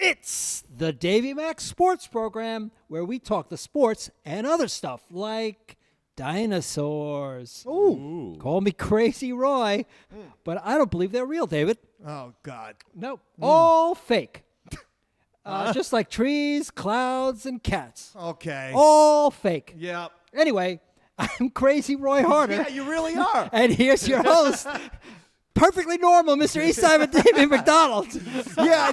It's the Davey Mac Sports Program, where we talk the sports and other stuff like dinosaurs. Ooh. Call me Crazy Roy, but I don't believe they're real, David. Oh, God. Nope. All fake. Just like trees, clouds, and cats. Okay. All fake. Yeah. Anyway, I'm Crazy Roy Harter. Yeah, you really are. And here's your host, perfectly normal, Mr. Eastside Davey McDonald. Yeah,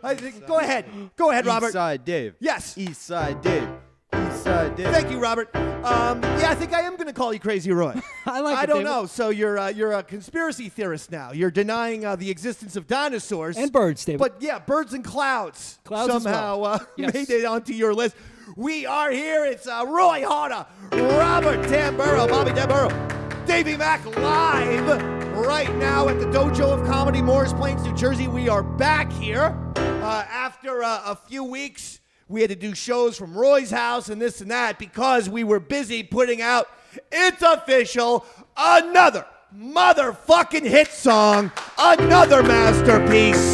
I think. Go ahead. Go ahead, Robert. Eastside Dave. Yes. Eastside Dave. Eastside Dave. Thank you, Robert. Yeah, I think I am going to call you Crazy Roy. I don't know. So you're a conspiracy theorist now. You're denying the existence of dinosaurs. And birds, David. But yeah, birds and clouds. Clouds somehow as well. Yes. made it onto your list. We are here. It's Roy Harter, Robert Tamburro, Bobby Tamburro, Davey Mac live right now at the Dojo of Comedy, Morris Plains, New Jersey. We are back here after a few weeks. We had to do shows from Roy's house and this and that because we were busy putting out, it's official, another motherfucking hit song, another masterpiece.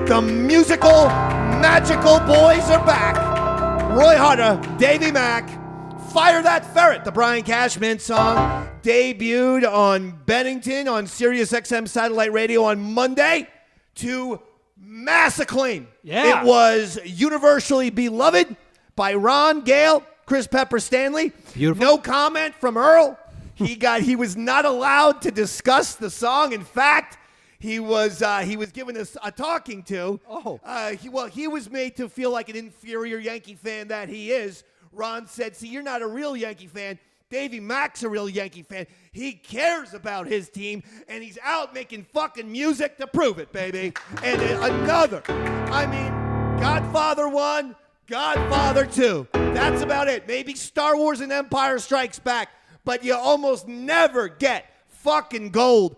The musical, magical boys are back. Roy Harter, Davey Mac, Fire That Ferret, the Brian Cashman song, debuted on Bennington on SiriusXM satellite radio on Monday to mass acclaim. Yeah. It was universally beloved by Ron, Gale, Chris Pepper Stanley. Beautiful. No comment from Earl. He was not allowed to discuss the song. In fact, he was given a talking to. Oh. He was made to feel like an inferior Yankee fan that he is. Ron said, "See, you're not a real Yankee fan. Davey Mac's a real Yankee fan. He cares about his team, and he's out making fucking music to prove it, baby." And Godfather 1, Godfather 2. That's about it. Maybe Star Wars and Empire Strikes Back, but you almost never get fucking gold.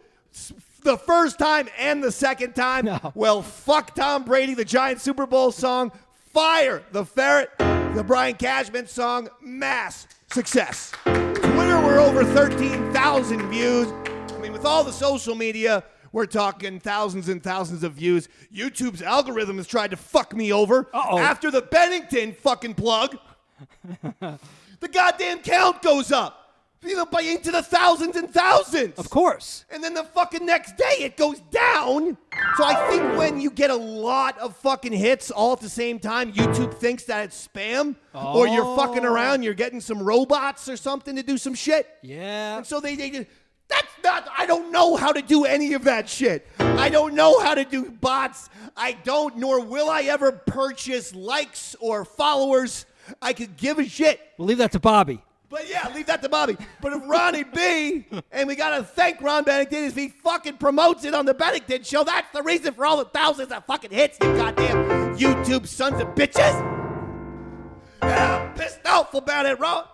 The first time and the second time. No. Well, fuck Tom Brady, the Giant Super Bowl song. Fire the Ferret, the Brian Cashman song. Mass success. Twitter, we're over 13,000 views. I mean, with all the social media, we're talking thousands and thousands of views. YouTube's algorithm has tried to fuck me over. Uh-oh. After the Bennington fucking plug. The goddamn count goes up. By into the thousands and thousands. Of course. And then the fucking next day it goes down. So I think when you get a lot of fucking hits all at the same time, YouTube thinks that it's spam. Or you're fucking around, you're getting some robots or something to do some shit. Yeah. And so they that's not, I don't know how to do any of that shit. I don't know how to do bots. I don't, nor will I ever purchase likes or followers. I could give a shit. We'll leave that to Bobby. But yeah, leave that to Bobby. But if Ronnie B, and we got to thank Ron Bennington, if he fucking promotes it on the Bennington show, that's the reason for all the thousands of fucking hits, you goddamn YouTube sons of bitches. And I'm pissed off about it, Ron.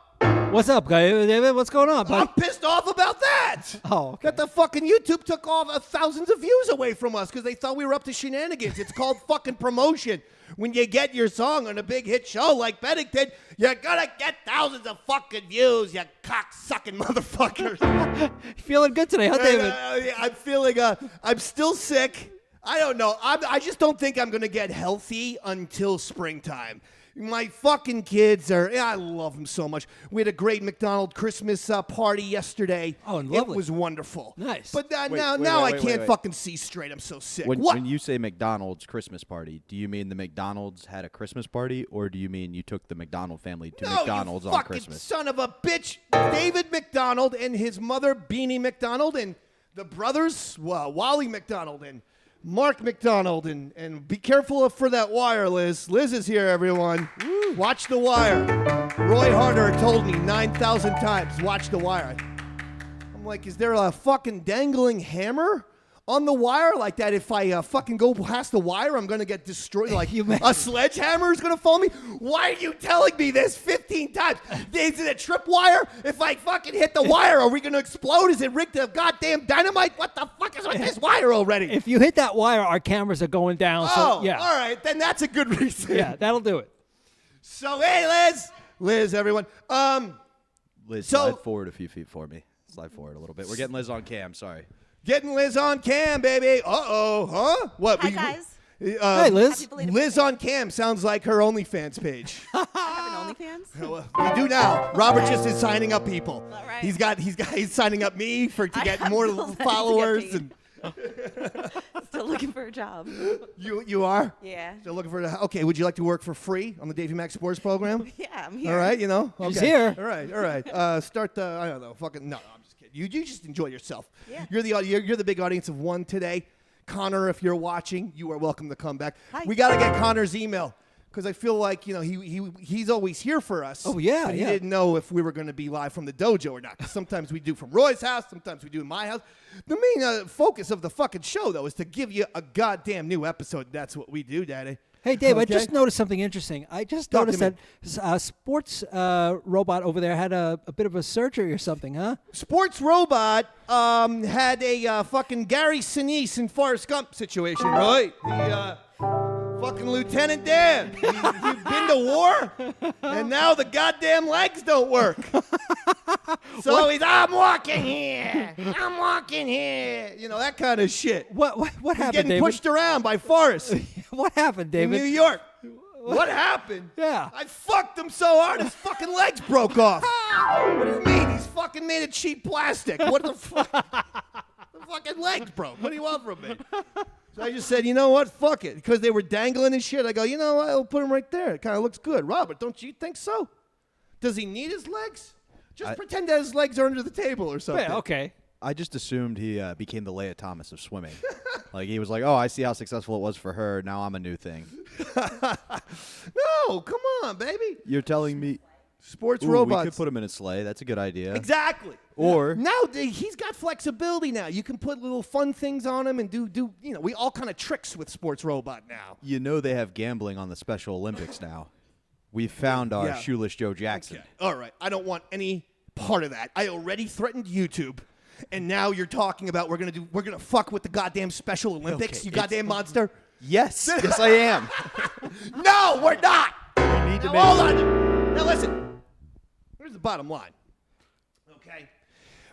What's up, guy? David? What's going on, buddy? I'm pissed off about that. Oh, okay. That the fucking YouTube took off thousands of views away from us because they thought we were up to shenanigans. It's called fucking promotion. When you get your song on a big hit show like Bennington, you're gonna get thousands of fucking views, you cock-sucking motherfuckers. Feeling good today, huh, David? I'm feeling, I'm still sick. I don't know. I just don't think I'm gonna get healthy until springtime. My fucking kids I love them so much. We had a great McDonald's Christmas party yesterday. Oh, lovely. It was wonderful. Nice. But now wait, I can't wait. fucking see straight. I'm so sick. When you say McDonald's Christmas party, do you mean the McDonald's had a Christmas party, or do you mean you took the McDonald family to McDonald's you on fucking Christmas? son of a bitch. David McDonald and his mother, Beanie McDonald, and the brothers, Wally McDonald and Mark McDonald, and be careful for that wire, Liz. Liz is here, everyone. Woo. Watch the wire. Roy Harter told me 9,000 times, watch the wire. I'm like, is there a fucking dangling hammer on the wire like that? If I fucking go past the wire, I'm going to get destroyed. Like a sledgehammer is going to fall me? Why are you telling me this 15 times? Is it a tripwire? If I fucking hit the wire, are we going to explode? Is it rigged to goddamn dynamite? What the fuck is with this wire already? If you hit that wire, our cameras are going down. So, yeah. All right. Then that's a good reason. Yeah, that'll do it. So, hey, Liz, everyone. Liz, so- slide forward a few feet for me. Slide forward a little bit. We're getting Liz on cam. Sorry. Getting Liz on cam, baby. Uh-oh, huh? What? Hi, guys. Hey, Liz. Happy belated Liz birthday. on cam sounds like her OnlyFans page. I have an OnlyFans. You do now. Robert just is signing up people. All right. He's signing up me to I get have more bills I need to get followers. paid. And Still looking for a job. you are? Yeah. Still looking for okay. Would you like to work for free on the Davey Mac Sports Program? Yeah, I'm here. All right, you know. Okay. She's here. All right. Start the. I don't know. Fucking no. I'm just kidding. You just enjoy yourself. Yeah. You're the big audience of one today. Connor, if you're watching, you are welcome to come back. Hi. We got to get Connor's email because I feel like he's always here for us. Oh, yeah, but he yeah. didn't know if we were going to be live from the dojo or not. 'Cause sometimes we do from Roy's house, sometimes we do in my house. The main focus of the fucking show though is to give you a goddamn new episode. That's what we do, Daddy. Hey, Dave, I Okay. just noticed something interesting. I just Talk to noticed that sports robot over there had a bit of a surgery or something, huh? Sports Robot had a fucking Gary Sinise and Forrest Gump situation, right? The fucking Lieutenant Dan. You've been to war, and now the goddamn legs don't work. So I'm walking here. I'm walking here. You know, that kind of shit. What He's happened, getting David? pushed around by Forrest What happened, in David? New York. What happened? Yeah. I fucked him so hard his fucking legs broke off. What do you mean? He's fucking made of cheap plastic. What the fuck? The fucking legs broke. What do you want from me? So I just said, you know what? Fuck it. Because they were dangling and shit. I go, you know what? I'll put him right there. It kind of looks good. Robert, don't you think so? Does he need his legs? Just pretend that his legs are under the table or something. Yeah, okay. I just assumed he became the Leia Thomas of swimming. Like he was like, oh, I see how successful it was for her. Now I'm a new thing. No, come on, baby. You're telling me Sports Ooh, robots. we could put him in a sleigh. That's a good idea. Exactly. Or Now he's got flexibility now. You can put little fun things on him and do we all kind of tricks with Sports Robot now. you know they have gambling on the Special Olympics now. We found our Yeah. shoeless Joe Jackson. All right. I don't want any part of that. I already threatened YouTube. And now you're talking about we're gonna fuck with the goddamn Special Olympics, Okay, you goddamn monster. Yes, yes I am. No, we're not. We need to Now, make hold on. Now listen. Here's the bottom line. Okay.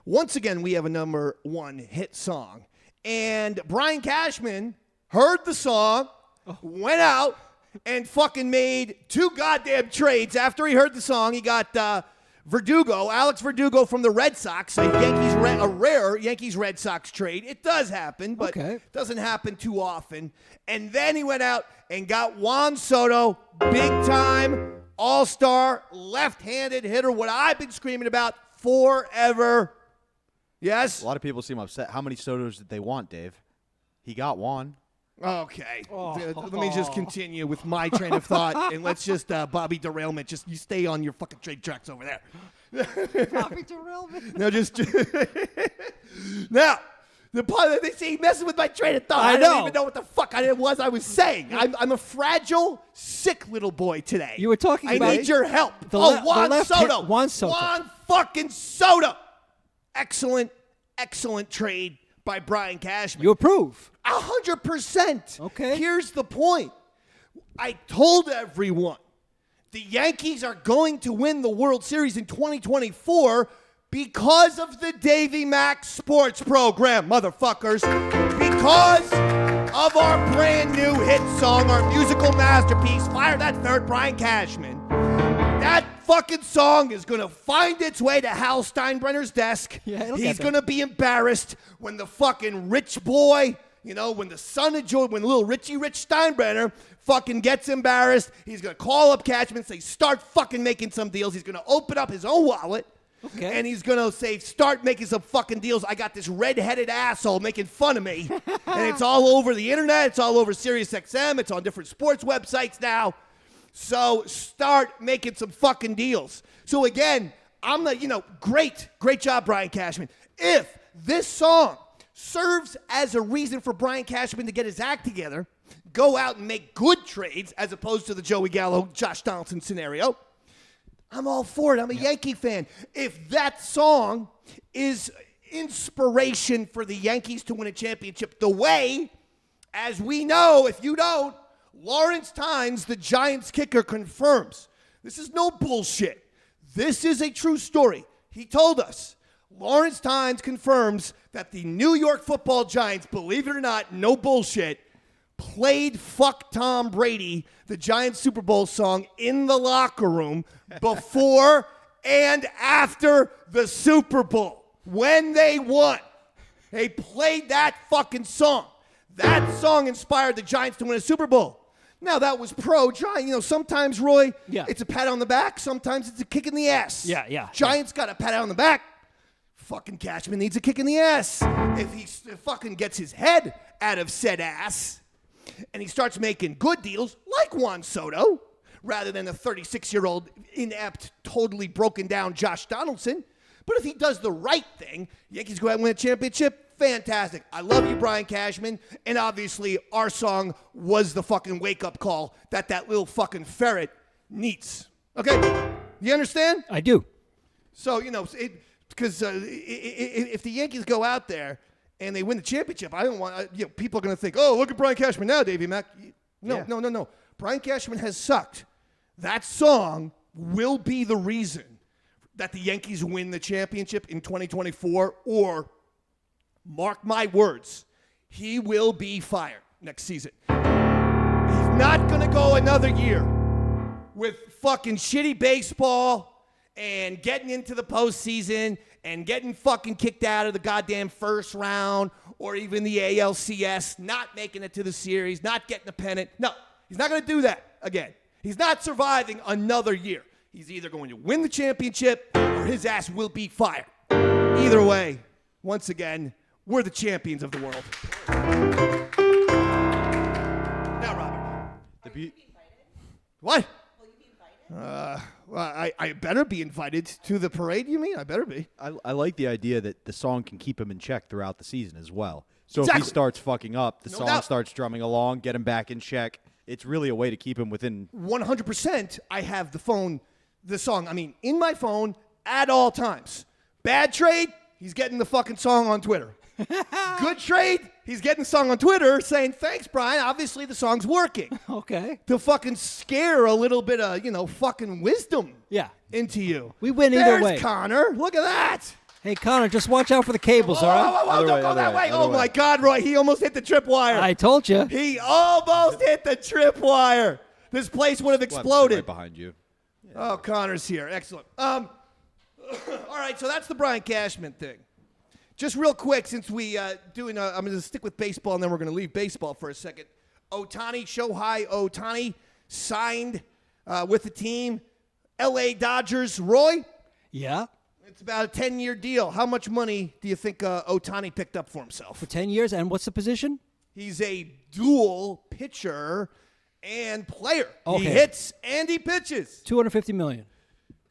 Once again, we have a number one hit song. And Brian Cashman heard the song, went out, and fucking made 2 goddamn trades. After he heard the song, he got Alex Verdugo from the Red Sox, a rare Yankees Red Sox trade. It does happen, but Okay. doesn't happen too often. And then he went out and got Juan Soto, big time, all-star, left-handed hitter, what I've been screaming about forever. Yes? A lot of people seem upset. How many Sotos did they want, Dave? He got one. Okay. Let me just continue with my train of thought, and let's just, Bobby Derailment, just you stay on your fucking trade tracks over there. Bobby Derailment. No, just now. The part that they say messing with my train of thought. I I don't know. even know what the fuck I was saying. I'm a fragile, sick little boy today. You were talking I about need your help. the Juan left Soto. hand- Juan Soto. Juan fucking Soto. Excellent, excellent trade by Brian Cashman. You approve. 100%. Okay. Here's the point. I told everyone the Yankees are going to win the World Series in 2024 because of the Davey Mac Sports Program, motherfuckers. Because of our brand new hit song, our musical masterpiece, Fire That Ferret, Brian Cashman. That fucking song is going to find its way to Hal Steinbrenner's desk. Yeah, it'll He's get there. going to be embarrassed when the fucking rich boy, when the son of Joe, when little Rich Steinbrenner fucking gets embarrassed, he's going to call up Cashman and say, start fucking making some deals. He's going to open up his own wallet. Okay. And he's going to say, start making some fucking deals. I got this red-headed asshole making fun of me. And it's all over the internet. It's all over SiriusXM. It's on different sports websites now. So start making some fucking deals. So again, I'm like, great job, Brian Cashman. If this song serves as a reason for Brian Cashman to get his act together, go out and make good trades as opposed to the Joey Gallo, Josh Donaldson scenario, I'm all for it. I'm a Yankee fan. If that song is inspiration for the Yankees to win a championship, the way, as we know, if you don't, Lawrence Tynes, the Giants kicker, confirms. This is no bullshit. This is a true story. He told us. Lawrence Tynes confirms that the New York Football Giants, believe it or not, no bullshit, played Fuck Tom Brady, the Giants Super Bowl song, in the locker room before and after the Super Bowl. When they won, they played that fucking song. That song inspired the Giants to win a Super Bowl. Now, that was pro-Giant. Sometimes, Roy, it's a pat on the back. Sometimes it's a kick in the ass. Yeah. Giants got a pat on the back. Fucking Cashman needs a kick in the ass. If he fucking gets his head out of said ass and he starts making good deals like Juan Soto rather than a 36-year-old inept, totally broken down Josh Donaldson. But if he does the right thing, Yankees go out and win a championship. Fantastic. I love you, Brian Cashman. And obviously, our song was the fucking wake-up call that little fucking ferret needs. Okay? You understand? I do. So, because if the Yankees go out there and they win the championship, I don't want, people are going to think, oh, look at Brian Cashman now, Davey Mac. No. Brian Cashman has sucked. That song will be the reason that the Yankees win the championship in 2024, or mark my words, he will be fired next season. He's not going to go another year with fucking shitty baseball and getting into the postseason and getting fucking kicked out of the goddamn first round or even the ALCS, not making it to the series, not getting a pennant. No, he's not going to do that again. He's not surviving another year. He's either going to win the championship or his ass will be fired. Either way, once again, we're the champions of the world. Now, Robert. What? Will you be invited? Well, I better be invited to the parade, you mean? I better be. I like the idea that the song can keep him in check throughout the season as well. So Exactly. if he starts fucking up, the No song doubt. starts drumming along, get him back in check. It's really a way to keep him within. 100% I have the song, in my phone at all times. Bad trade, he's getting the fucking song on Twitter. Good trade, he's getting the song on Twitter saying, thanks, Brian. Obviously, the song's working. Okay. To fucking scare a little bit of, fucking wisdom into you. We win either There's way. Connor. Look at that. Hey, Connor, just watch out for the cables, all right? Whoa, Other don't way, go other that way, way. other Oh, my way. God, Roy, he almost hit the tripwire. I told you. He almost hit the tripwire. This place would have We'll have to sit exploded. right behind you. Oh, Connor's here. Excellent. All right, so that's the Brian Cashman thing. Just real quick, since we I'm going to stick with baseball, and then we're going to leave baseball for a second. Shohei Ohtani signed with the team. L.A. Dodgers. Roy, Yeah. it's about a 10-year deal. How much money do you think Ohtani picked up for himself? For 10 years, and what's the position? He's a dual pitcher and player. He Okay. hits and he pitches. $250 million.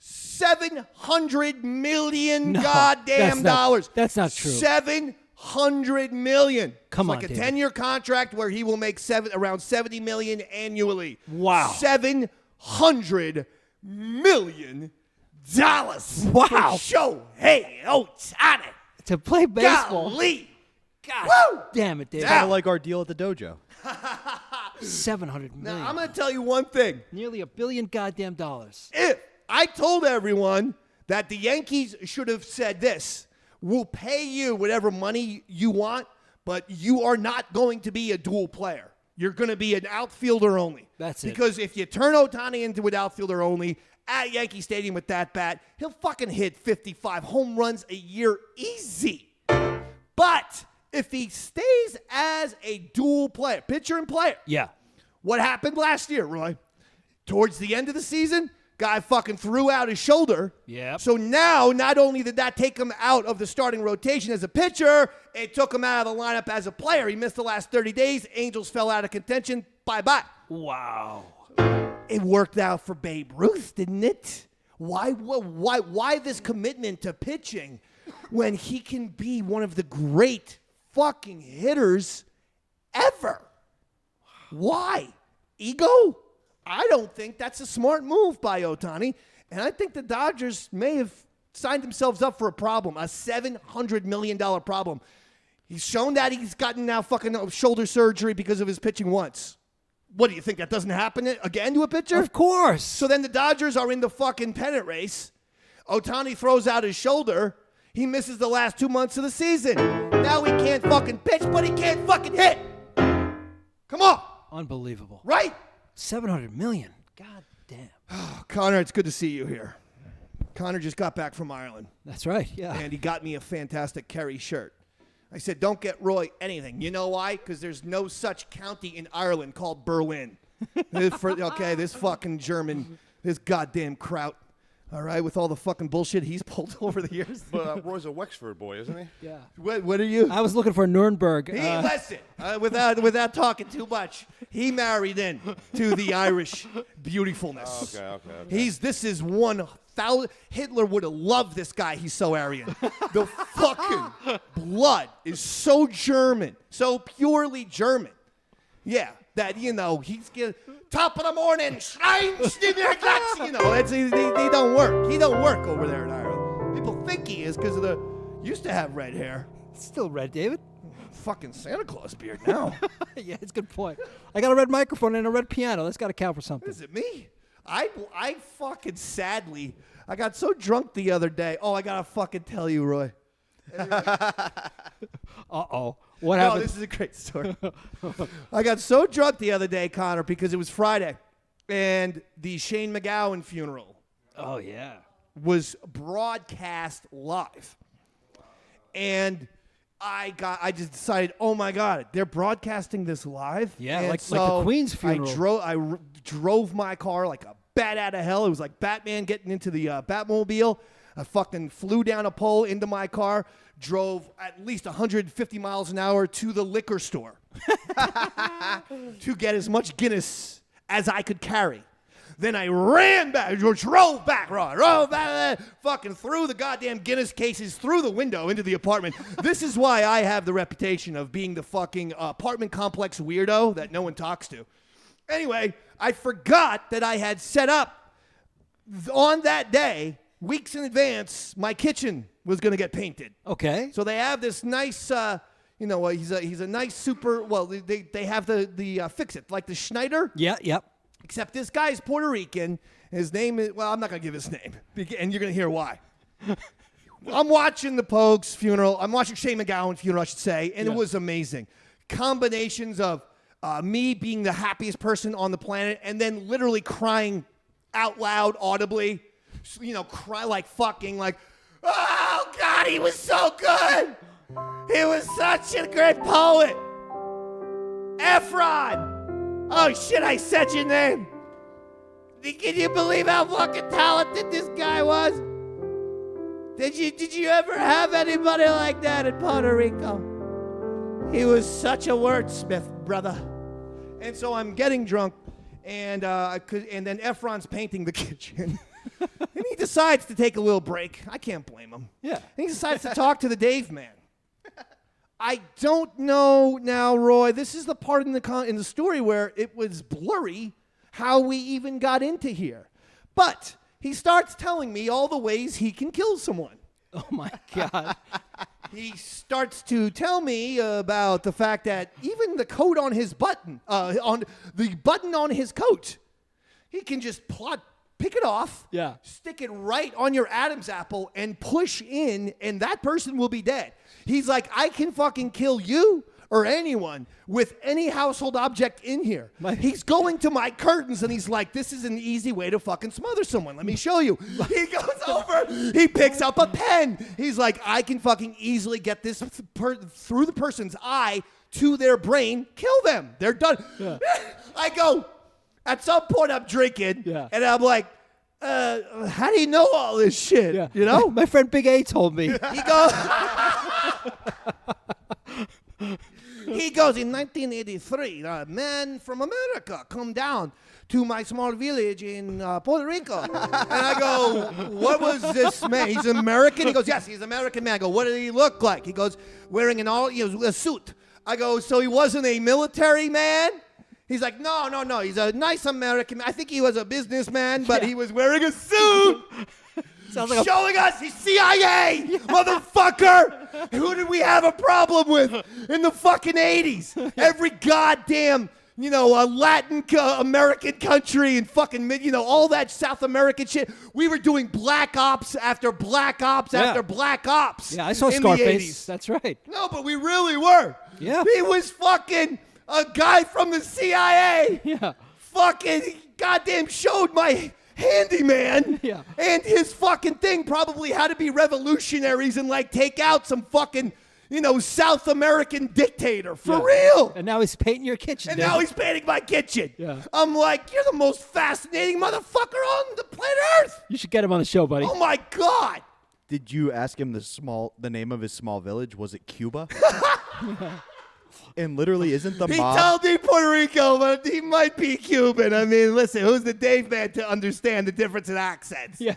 $700 million No, goddamn dollars. that's not true. $700 million. Come It's on, like a David. 10-year contract where he will make around $70 million annually. Wow. $700 million. Wow. For Shohei Ohtani. To play baseball. Golly. God Woo! damn it, David. Yeah. Kind of like our deal at the dojo. $700 million. Now, I'm going to tell you one thing. Nearly $1 billion goddamn dollars. If I told everyone that the Yankees should have said this, we'll pay you whatever money you want, but you are not going to be a dual player. You're going to be an outfielder only. That's it. Because if you turn Ohtani into an outfielder only at Yankee Stadium with that bat, he'll fucking hit 55 home runs a year easy. But if he stays as a dual player, pitcher and player, Yeah. what happened last year, Roy? Towards the end of the season, guy fucking threw out his shoulder. Yep. So now, not only did that take him out of the starting rotation as a pitcher, it took him out of the lineup as a player. He missed the last 30 days. Angels fell out of contention. Bye-bye. Wow. It worked out for Babe Ruth, didn't it? Why this commitment to pitching when he can be one of the great fucking hitters ever? Why? Ego? I don't think that's a smart move by Ohtani. And I think the Dodgers may have signed themselves up for a problem, a $700 million problem. He's shown that he's gotten now fucking shoulder surgery because of his pitching once. What do you think? That doesn't happen again to a pitcher? Of course. So then the Dodgers are in the fucking pennant race. Ohtani throws out his shoulder. He misses the last 2 months of the season. Now he can't fucking pitch, but he can't fucking hit. Come Come on. Unbelievable. Right? $700 million. God damn. Connor, it's good to see you here. Connor just got back from Ireland. That's right. Yeah. And he got me a fantastic Kerry shirt. I said, don't get Roy anything. You know why? Because there's no such county in Ireland called Berlin. This fucking German, this goddamn Kraut. All right, with all the fucking bullshit he's pulled over the years. But Roy's a Wexford boy, isn't he? Yeah. What are you? I was looking for Nuremberg. Listen, without talking too much, he married in to the Irish beautifulness. Okay. This is 1,000. Hitler would have loved this guy. He's so Aryan. The fucking blood is so German, so purely German. Yeah, that, he's top of the morning, he don't work. He don't work over there in Ireland. People think he is because used to have red hair. Still red, David. Fucking Santa Claus beard now. Yeah, it's a good point. I got a red microphone and a red piano. That's got to count for something. Is it me? I fucking sadly, I got so drunk the other day. Oh, I got to fucking tell you, Roy. Uh-oh. What happened? No, this is a great story. I got so drunk the other day, Connor, because it was Friday, and the Shane MacGowan funeral Oh, yeah. was broadcast live. And I just decided, oh my God, they're broadcasting this live? Yeah, And like the Queen's funeral. I drove my car like a bat out of hell. It was like Batman getting into the Batmobile. I fucking flew down a pole into my car, drove at least 150 miles an hour to the liquor store to get as much Guinness as I could carry. Then I ran back, drove back, fucking threw the goddamn Guinness cases through the window into the apartment. This is why I have the reputation of being the fucking apartment complex weirdo that no one talks to. Anyway, I forgot that I had set up on that day, weeks in advance, my kitchen was going to get painted. Okay. So they have this nice, he's a nice super, well, they have the fix-it, like the Schneider. Yeah, yep. Except this guy's Puerto Rican. His name is, well, I'm not going to give his name, and you're going to hear why. I'm watching the Pogues funeral. I'm watching Shane MacGowan funeral, I should say, and It was amazing. Combinations of me being the happiest person on the planet and then literally crying out loud, audibly, cry like fucking like, oh, God, he was so good. He was such a great poet. Efron. Oh, shit, I said your name. Can you believe how fucking talented this guy was? Did you ever have anybody like that in Puerto Rico? He was such a wordsmith, brother. And so I'm getting drunk, and then Efron's painting the kitchen. And he decides to take a little break. I can't blame him. Yeah. And he decides to talk to the Dave man. I don't know now, Roy. This is the part in the story where it was blurry how we even got into here. But he starts telling me all the ways he can kill someone. Oh, my God. He starts to tell me about the fact that even the coat on his button, on the button on his coat, he can just pick it off, stick it right on your Adam's apple, and push in, and that person will be dead. He's like, I can fucking kill you or anyone with any household object in here. He's going to my curtains, and he's like, this is an easy way to fucking smother someone. Let me show you. He goes over, he picks up a pen. He's like, I can fucking easily get this through the person's eye to their brain, kill them. They're done. Yeah. I go, at some point I'm drinking, and I'm like, how do you know all this shit? Yeah. You know? My friend Big A told me. He goes, in 1983, a man from America come down to my small village in Puerto Rico. And I go, what was this man? He's American? He goes, yes, he's an American man. I go, what did he look like? He goes, wearing a suit. I go, so he wasn't a military man? He's like, no. He's a nice American man. I think he was a businessman, but he was wearing a suit. Sounds like showing us he's CIA, motherfucker. Who did we have a problem with in the fucking 80s? Every goddamn, a Latin American country and fucking, all that South American shit. We were doing black ops after black ops after black ops. Yeah, I saw in Scarface. The 80s. That's right. No, but we really were. Yeah. He was fucking a guy from the CIA Yeah. fucking goddamn showed my handyman. Yeah. And his fucking thing probably had to be revolutionaries and like take out some fucking, South American dictator. For real. And now he's painting your kitchen. And Dave. now he's painting my kitchen. Yeah. I'm like, you're the most fascinating motherfucker on the planet Earth. You should get him on the show, buddy. Oh my God. Did you ask him the name of his small village? Was it Cuba? And literally, isn't the He mob? told me Puerto Rico, but he might be Cuban. I mean, listen, who's the Dave man to understand the difference in accents? Yeah.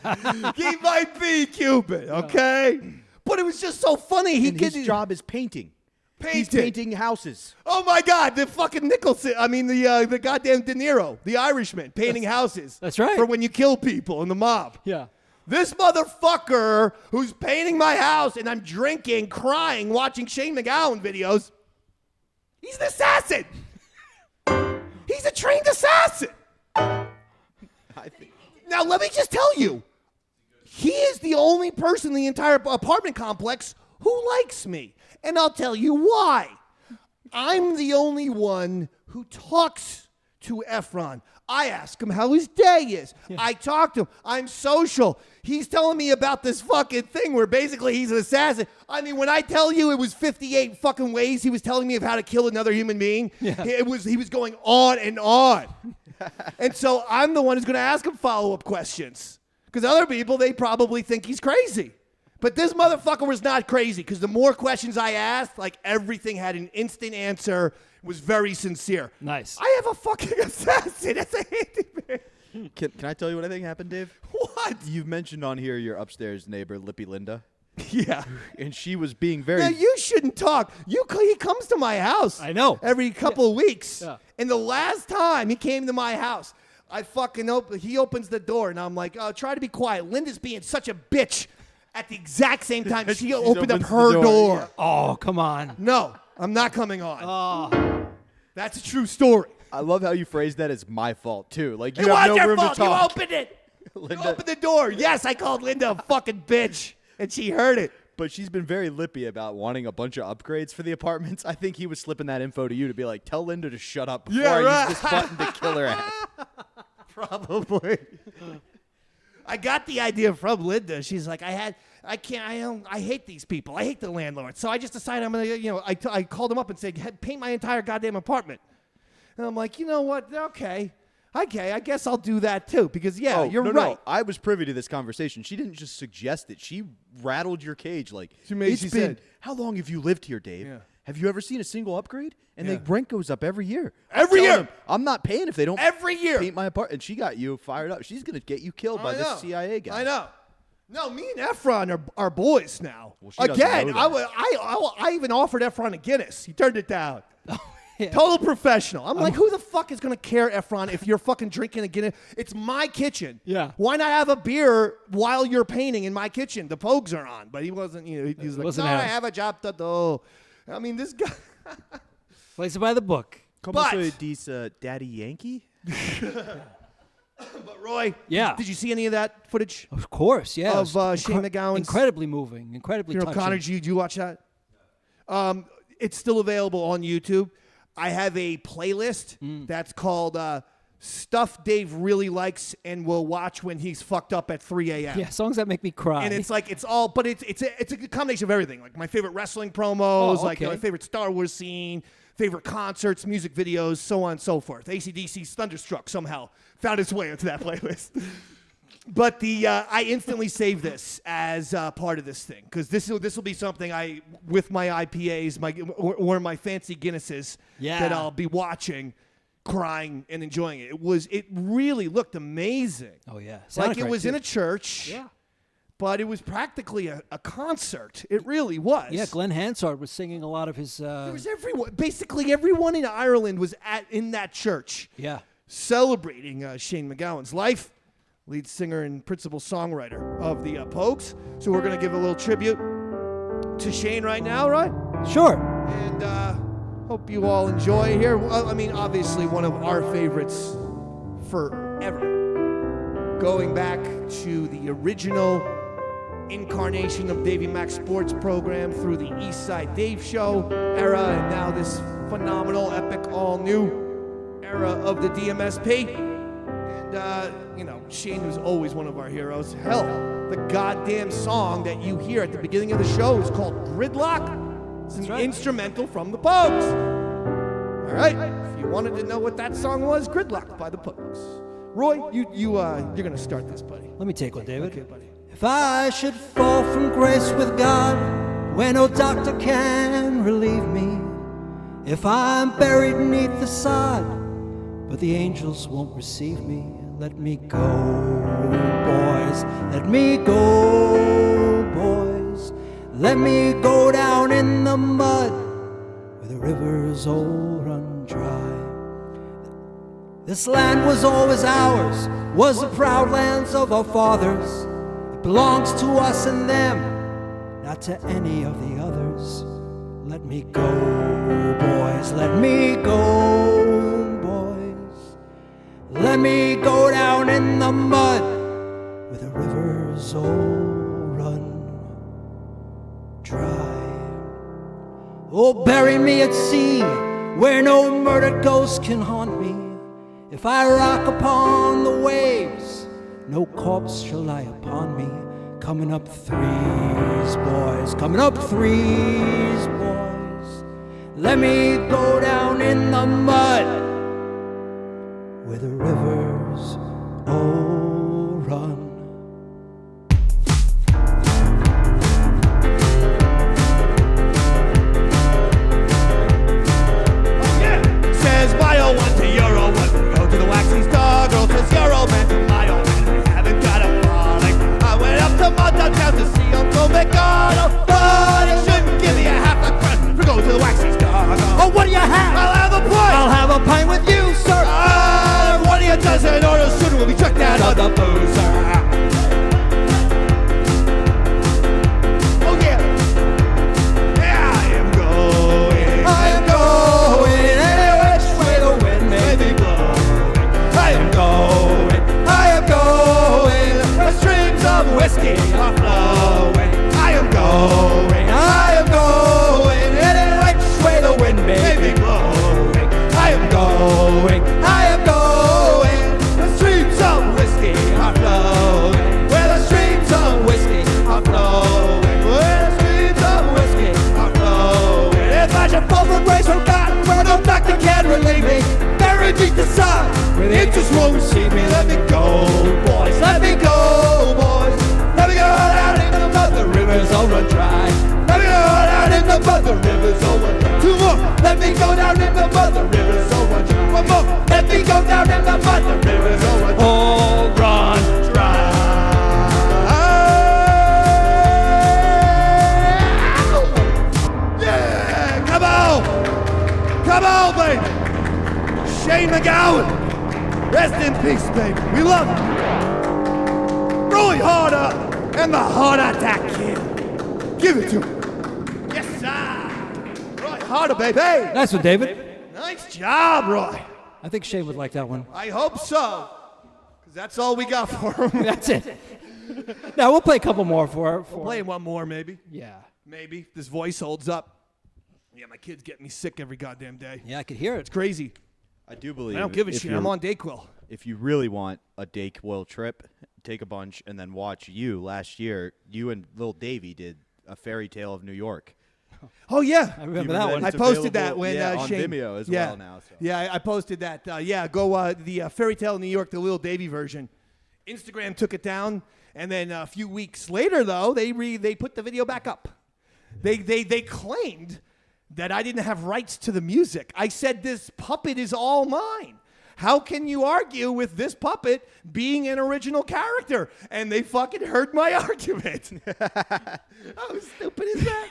He might be Cuban, okay? But it was just so funny. His job is painting. He's Painting. painting houses. Oh my God, the fucking Nicholson. I mean, the goddamn De Niro, the Irishman, painting houses. That's right. For when you kill people in the mob. Yeah. This motherfucker who's painting my house and I'm drinking, crying, watching Shane MacGowan videos, he's an assassin. He's a trained assassin. Now, let me just tell you, he is the only person in the entire apartment complex who likes me. And I'll tell you why. I'm the only one who talks to Efron. I ask him how his day is. Yeah. I talk to him. I'm social. He's telling me about this fucking thing where basically he's an assassin. I mean, when I tell you it was 58 fucking ways he was telling me of how to kill another human being, he was going on and on. And so I'm the one who's going to ask him follow-up questions. Because other people, they probably think he's crazy. But this motherfucker was not crazy because the more questions I asked, like everything had an instant answer, was very sincere. Nice. I have a fucking assassin. That's a handyman. Can I tell you what I think happened, Dave? What? You've mentioned on here your upstairs neighbor, Lippy Linda. Yeah. And she was being very... Now, you shouldn't talk. He comes to my house. I know. Every couple of weeks. Yeah. And the last time he came to my house, I fucking he opens the door, and I'm like, oh, try to be quiet. Linda's being such a bitch. At the exact same time, she opened up opens her the door. door. Yeah. Oh, come on. No, I'm not coming on. Oh. That's a true story. I love how you phrased that as my fault, too. Like, you It have was no your room fault. to talk. You opened it. Linda, You opened the door. Yes, I called Linda a fucking bitch, and she heard it. But she's been very lippy about wanting a bunch of upgrades for the apartments. I think he was slipping that info to you to be like, tell Linda to shut up before I use this button to kill her ass. Probably. I got the idea from Linda. She's like, I hate these people. I hate the landlord. So I just decided I'm going to, I called him up and said, paint my entire goddamn apartment. And I'm like, you know what? Okay, I guess I'll do that too. Because, you're right. No. I was privy to this conversation. She didn't just suggest it. She rattled your cage like, She said, how long have you lived here, Dave? Yeah. Have you ever seen a single upgrade? And Yeah. the rent goes up every year. Every year. Them, I'm not paying if they don't Every year. paint my apartment. And she got you fired up. She's going to get you killed by this CIA guy. I know. No, me and Efron are boys now. Well, she doesn't Again, know that. I even offered Efron a Guinness. He turned it down. Yeah. Total professional. I'm like, who the fuck is going to care, Efron, if you're fucking drinking a Guinness? It's my kitchen. Yeah. Why not have a beer while you're painting in my kitchen? The Pogues are on. But he wasn't, he was like, wasn't no, I having- have a job to do. I mean, this guy. Plays it by the book. Como But- soy dis, Daddy Yankee? But Roy, Yeah. did you see any of that footage? Of course, yeah. Of, Shane MacGowan's- Incredibly moving, incredibly touching. Connor, did you watch that? It's still available on YouTube. I have a playlist that's called Stuff Dave Really Likes and Will Watch When He's Fucked Up at 3 a.m. Yeah, songs that make me cry. And it's like, it's a combination of everything. Like my favorite wrestling promos, like okay. my favorite Star Wars scene, favorite concerts, music videos, so on and so forth. AC/DC's Thunderstruck somehow found its way into that playlist. But I instantly save this as part of this thing because this will be something with my IPAs, or my fancy Guinnesses that I'll be watching, crying and enjoying it. It really looked amazing. Oh yeah, Like it was in a church. Yeah. But it was practically a concert. It really was. Yeah, Glenn Hansard was singing a lot of his. There was everyone. Basically, everyone in Ireland was in that church. Yeah. Celebrating Shane MacGowan's life. Lead singer and principal songwriter of the Pogues. So we're going to give a little tribute to Shane right now, right? Sure. And hope you all enjoy here. Well, I mean, obviously one of our favorites forever. Going back to the original incarnation of Davey Mac Sports Program through the East Side Dave Show era, and now this phenomenal, epic, all-new era of the DMSP. And, Shane was always one of our heroes. Hell, the goddamn song that you hear at the beginning of the show is called Gridlock. It's an instrumental from the Pogues. All right, if you wanted to know what that song was, Gridlock by the Pogues. Roy, you're going to start this, buddy. Let me take one, David. Okay, buddy. If I should fall from grace with God, where no doctor can relieve me, if I'm buried neath the sod, but the angels won't receive me, let me go, boys, let me go, boys, let me go down in the mud, where the rivers all run dry. This land was always ours, was the proud lands of our fathers. It belongs to us and them, not to any of the others. Let me go, boys, let me go, boys. Let me go down in the mud, where the rivers all run dry. Oh, bury me at sea, where no murdered ghost can haunt me. If I rock upon the waves, no corpse shall lie upon me. Coming up threes, boys, coming up threes, boys. Let me go down in the mud, where the rivers all run. Says Bio 1 to Euro 1. Go to the waxy star. Girl says Euro man to my own man. I haven't got a frolic. I went up to my town to see Uncle McDonald. But he shouldn't give me a half a crust for go to the waxy star. Oh, what do you have? I'll have a pint. I'll have a pint with you, sir. What do you dozen orders soon will be checked out on the boozer. Oh yeah. Yeah, I am going any which way the wind may be blowing. I am going, the streams of whiskey are flowing. I am going, any which way the wind may be blowing. I am going, the streams of whiskey are flowing. Where the streams of whiskey are flowing. Where the streams of whiskey are flowing. If I should fall from grace from God, where no doctor can relieve me, buried deep the sun, where the angels won't receive me. Let me go, boys, let me go, boys. Let me go down into the mud, the rivers all run dry. Let me go down in the mud, the rivers all run dry. Two more. Let me go down in the mud, the rivers all run dry. One more. Let me go down in the mud, the rivers all run dry. All run dry. Yeah, come on, baby. Shane MacGowan. Rest in peace, baby. We love you. Roy Harter and the Heart Attack Kid. Give it to him. Yes, sir. Roy Harter, baby. Nice one, David. Nice job, Roy. I think Shane would like that one. I hope so. Because that's all we got for him. That's it. Now, we'll play a couple more for Play one more, maybe. Yeah. Maybe. If this voice holds up. Yeah, my kids get me sick every goddamn day. Yeah, I could hear it. It's crazy. I do believe. I don't give a if shit. you're- I'm on Dayquil. If you really want a Dayquil trip, take a bunch and then watch you. Last year, you and Lil Davey did a fairy tale of New York. Oh, yeah. I remember that one. I It's posted that available, when on Shane, Vimeo as yeah, well now. So. Yeah, I posted that. Go the Fairy Tale in New York, the Lil Davey version. Instagram took it down, and then a few weeks later, though, they put the video back up. They claimed that I didn't have rights to the music. I said this puppet is all mine. How can you argue with this puppet being an original character? And they fucking heard my argument. How stupid is that?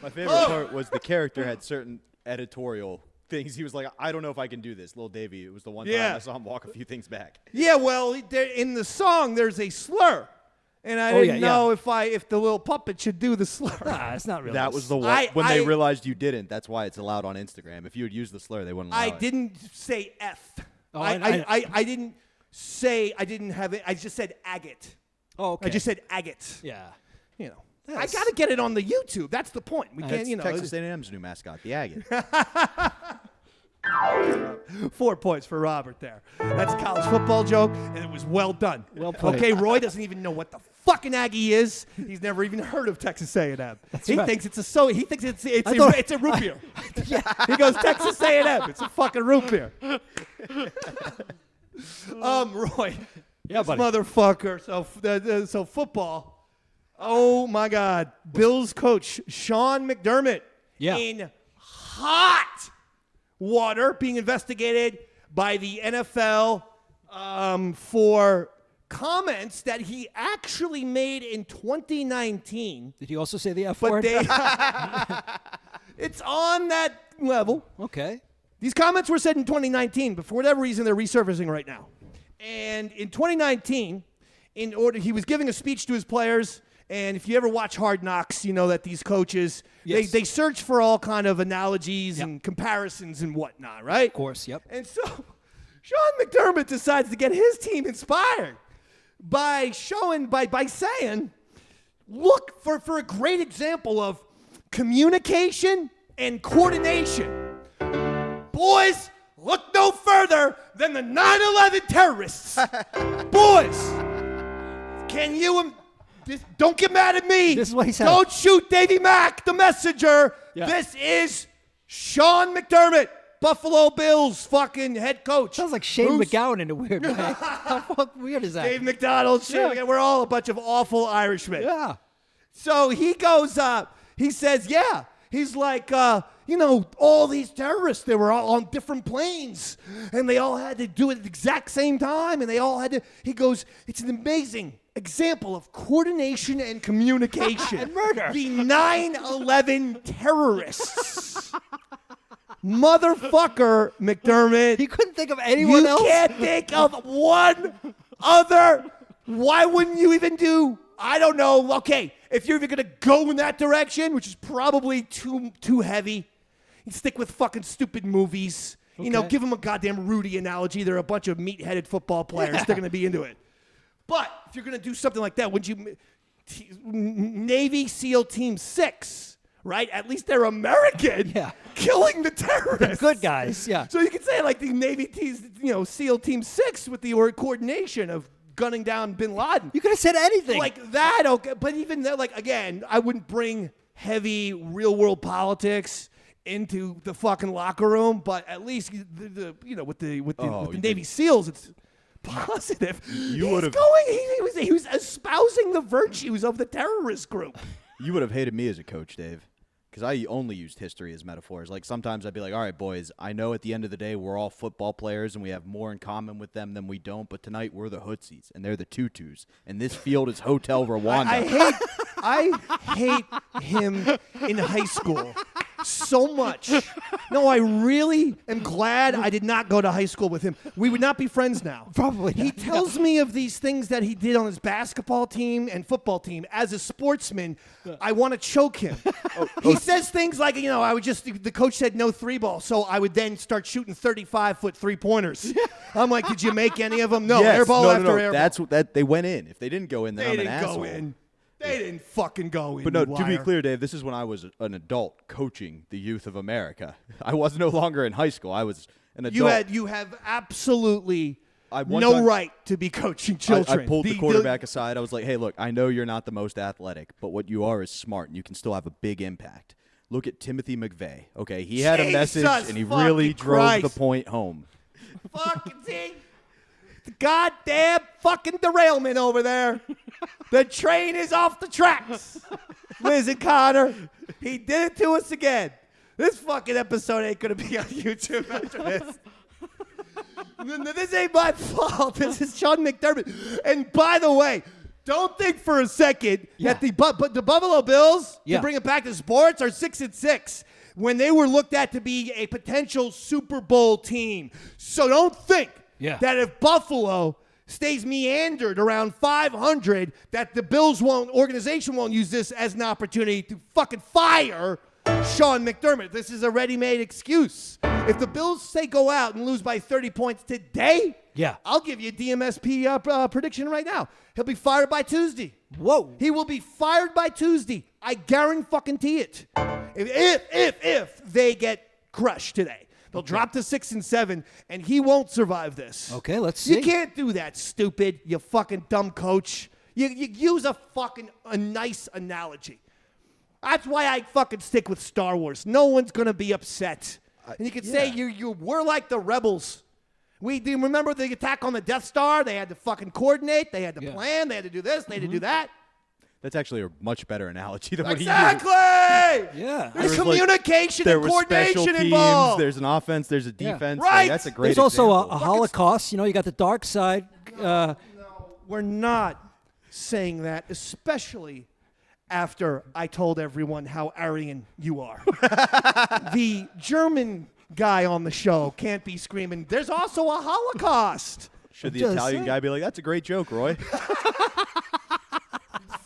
My favorite part was the character had certain editorial things. He was like, I don't know if I can do this. Lil Davey, it was the one time Yeah. I saw him walk a few things back. Yeah, well, in the song, there's a slur. And I didn't know if the little puppet should do the slur. Nah, it's not really. That was the one. When I they realized you didn't, that's why it's allowed on Instagram. If you had used the slur, they wouldn't allow I it. didn't say F. Oh, I didn't say, I didn't have it. I just said agate. Oh, okay. I just said agate. Yeah. You know. I got to get it on the YouTube. That's the point. We can't, That's Texas A&M's new mascot, the Agate. 4 points for Robert there. That's a college football joke, and it was well done. Well played. Okay, Roy doesn't even know what the fucking Aggie is. He's never even heard of Texas A&M. He right. thinks it's it's a root beer. He goes Texas A&M. It's a fucking root beer. Roy. Yeah, buddy. Motherfucker. So football. Oh my God. Bills coach Sean McDermott in hot water, being investigated by the NFL for comments that he actually made in 2019. Did he also say the F But word? it's on that level. Okay. These comments were said in 2019, but for whatever reason, they're resurfacing right now. And in 2019, he was giving a speech to his players. And if you ever watch Hard Knocks, you know that these coaches, they search for all kind of analogies and comparisons and whatnot, right? Of course, yep. And so Sean McDermott decides to get his team inspired by saying, look for a great example of communication and coordination. Boys, look no further than the 9/11 terrorists. Boys, can you... Don't get mad at me. This is what he said. Don't shoot Davey Mac, the messenger. Yeah. This is Sean McDermott, Buffalo Bills fucking head coach. Sounds like Shane MacGowan in a weird way. How fucking weird is that? Dave McDonald, Shane McGowan. We're all a bunch of awful Irishmen. Yeah. So he goes up. He says, He's like, all these terrorists, they were all on different planes, and they all had to do it at the exact same time, and they all had to. He goes, it's an amazing example of coordination and communication. And murder. The 9/11 terrorists. Motherfucker, McDermott. He couldn't think of anyone else? You can't think of one other. Why wouldn't you even do, I don't know. Okay, if you're even going to go in that direction, which is probably too heavy, you stick with fucking stupid movies. Okay. Give them a goddamn Rudy analogy. They're a bunch of meat-headed football players. They're going to be into it. But if you're going to do something like that, wouldn't you? Navy SEAL Team 6, right? At least they're American. Yeah. Killing the terrorists. Good guys, yeah. So you could say like the Navy SEAL Team 6 with the coordination of gunning down Bin Laden. You could have said anything. Like that, okay. But even though, again, I wouldn't bring heavy real-world politics into the fucking locker room, but at least with the Navy SEALs, it's positive. He was espousing the virtues of the terrorist group. You would have hated me as a coach, Dave, because I only used history as metaphors. Like sometimes I'd be like, all right, boys, I know at the end of the day we're all football players and we have more in common with them than we don't, but tonight we're the Hootsies and they're the Tutus, and this field is Hotel Rwanda. I hate him in high school so much. No, I really am glad I did not go to high school with him. We would not be friends now. Probably not. He tells me of these things that he did on his basketball team and football team. As a sportsman, I want to choke him. He says things like, the coach said no 3-ball, so I would then start shooting 35-foot 3-pointers. I'm like, did you make any of them? No, Yes, airball after airball. That's what they went in. If they didn't go in, then I'm an asshole. They didn't fucking go in. But no, to be clear, Dave, this is when I was an adult coaching the youth of America. I was no longer in high school. I was an adult. You have absolutely one no time- right to be coaching children. I pulled the quarterback aside. I was like, hey, look, I know you're not the most athletic, but what you are is smart, and you can still have a big impact. Look at Timothy McVeigh. Okay, he had a message, and he really drove the point home. Fucking see? The goddamn fucking derailment over there. The train is off the tracks. Liz and Connor, he did it to us again. This fucking episode ain't going to be on YouTube after this. This ain't my fault. This is Sean McDermott. And by the way, don't think for a second that the Buffalo Bills, to bring it back to sports, are 6-6 when they were looked at to be a potential Super Bowl team. So don't think that if Buffalo stays meandered around 500, that the Bills organization won't use this as an opportunity to fucking fire Sean McDermott. This is a ready-made excuse. If the Bills say go out and lose by 30 points today, Yeah. I'll give you a DMSP prediction right now. He'll be fired by Tuesday. Whoa. He will be fired by Tuesday. I guarantee it. If they get crushed today, they'll drop to 6-7, and he won't survive this. Okay, let's see. You can't do that, stupid. You fucking dumb coach. You use a nice analogy. That's why I fucking stick with Star Wars. No one's gonna be upset. And you can say we're like the rebels. Do you remember the attack on the Death Star? They had to fucking coordinate. They had to plan. They had to do this. They had to do that. That's actually a much better analogy than what he Exactly. used. Yeah. There's There was, communication there and was special coordination teams, involved. there's an offense, there's a defense. Right. Like, that's a great There's also example. a Holocaust. You got the dark side. We're not saying that, especially after I told everyone how Aryan you are. The German guy on the show can't be screaming, there's also a Holocaust. Should the just Italian saying. guy be like, that's a great joke, Roy?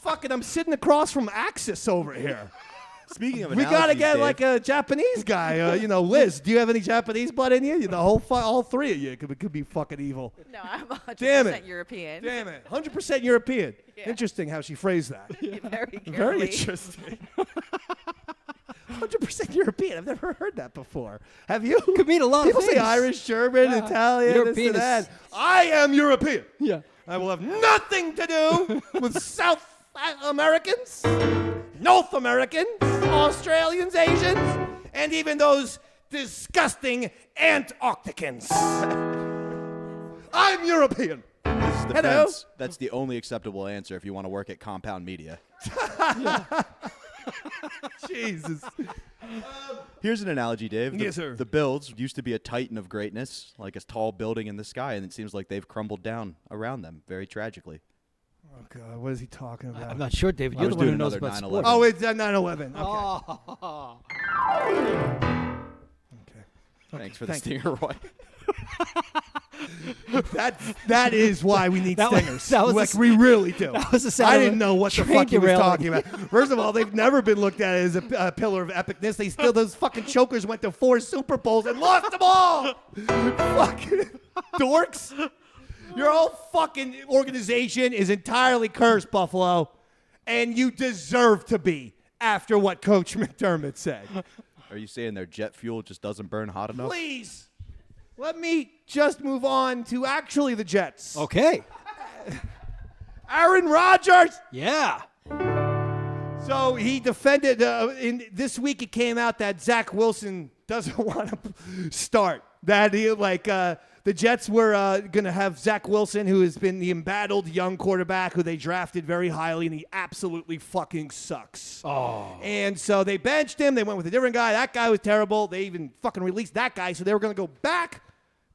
Fucking, I'm sitting across from Axis over here. Speaking of We analogies, gotta get Dave, like a Japanese guy. Liz, do you have any Japanese blood in you? All three of you could be fucking evil. No, I'm 100% Damn it. European. Damn it. 100% European. Yeah. Interesting how she phrased that. Very Very carefully. interesting. 100% European. I've never heard that before. Have you? Could mean a lot of People say things. Irish, German, Italian, European this and is- that. I am European. Yeah. I will have nothing to do with South Americans, North Americans, Australians, Asians, and even those disgusting Antarcticans. I'm European. this is Hello? defense. That's the only acceptable answer if you want to work at Compound Media. Jesus. Here's an analogy, Dave. Yes, sir. The Bills used to be a titan of greatness, like a tall building in the sky, and it seems like they've crumbled down around them very tragically. Oh, God. What is he talking about? I'm not sure, David. I You're the was one who doing knows another about 9/11. sports. Oh, it's 9/11. Okay. Thanks for the thank you. stinger, Roy. That is why we need That was- stingers. that was like a- we really do. that was the sound I of didn't a know what the train fuck he was derailing. talking about. First of all, they've never been looked at as a pillar of epicness. They still, those fucking chokers went to 4 Super Bowls and lost them all. Fucking dorks. Your whole fucking organization is entirely cursed, Buffalo, and you deserve to be after what Coach McDermott said. Are you saying their jet fuel just doesn't burn hot enough? Please, let me just move on to actually the Jets. Okay. Aaron Rodgers. Yeah. So he defended. In this week, it came out that Zach Wilson doesn't want to start. That he the Jets were going to have Zach Wilson, who has been the embattled young quarterback who they drafted very highly, and he absolutely fucking sucks. Oh. And so they benched him. They went with a different guy. That guy was terrible. They even fucking released that guy, so they were going to go back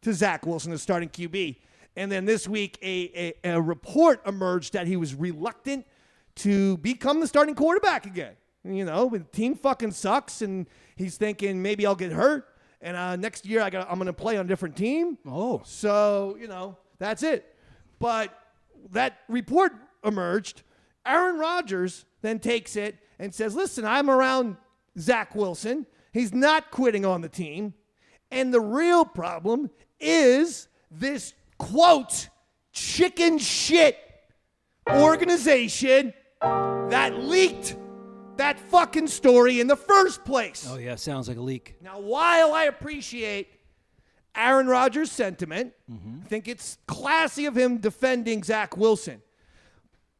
to Zach Wilson as starting QB. And then this week, a report emerged that he was reluctant to become the starting quarterback again. The team fucking sucks, and he's thinking maybe I'll get hurt. And next year, I'm going to play on a different team. Oh. So, that's it. But that report emerged. Aaron Rodgers then takes it and says, listen, I'm around Zach Wilson. He's not quitting on the team. And the real problem is this, quote, chicken shit organization that leaked that fucking story in the first place. Oh, yeah. Sounds like a leak. Now, while I appreciate Aaron Rodgers' sentiment, I think it's classy of him defending Zach Wilson,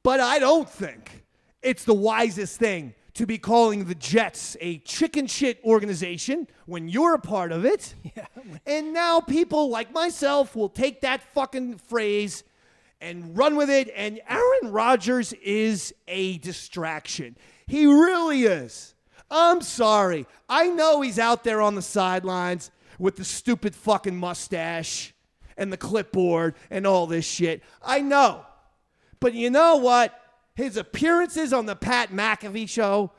but I don't think it's the wisest thing to be calling the Jets a chicken shit organization when you're a part of it. Yeah. And now people like myself will take that fucking phrase and run with it, and Aaron Rodgers is a distraction. He really is. I'm sorry. I know he's out there on the sidelines with the stupid fucking mustache and the clipboard and all this shit. I know. But you know what? His appearances on the Pat McAfee show,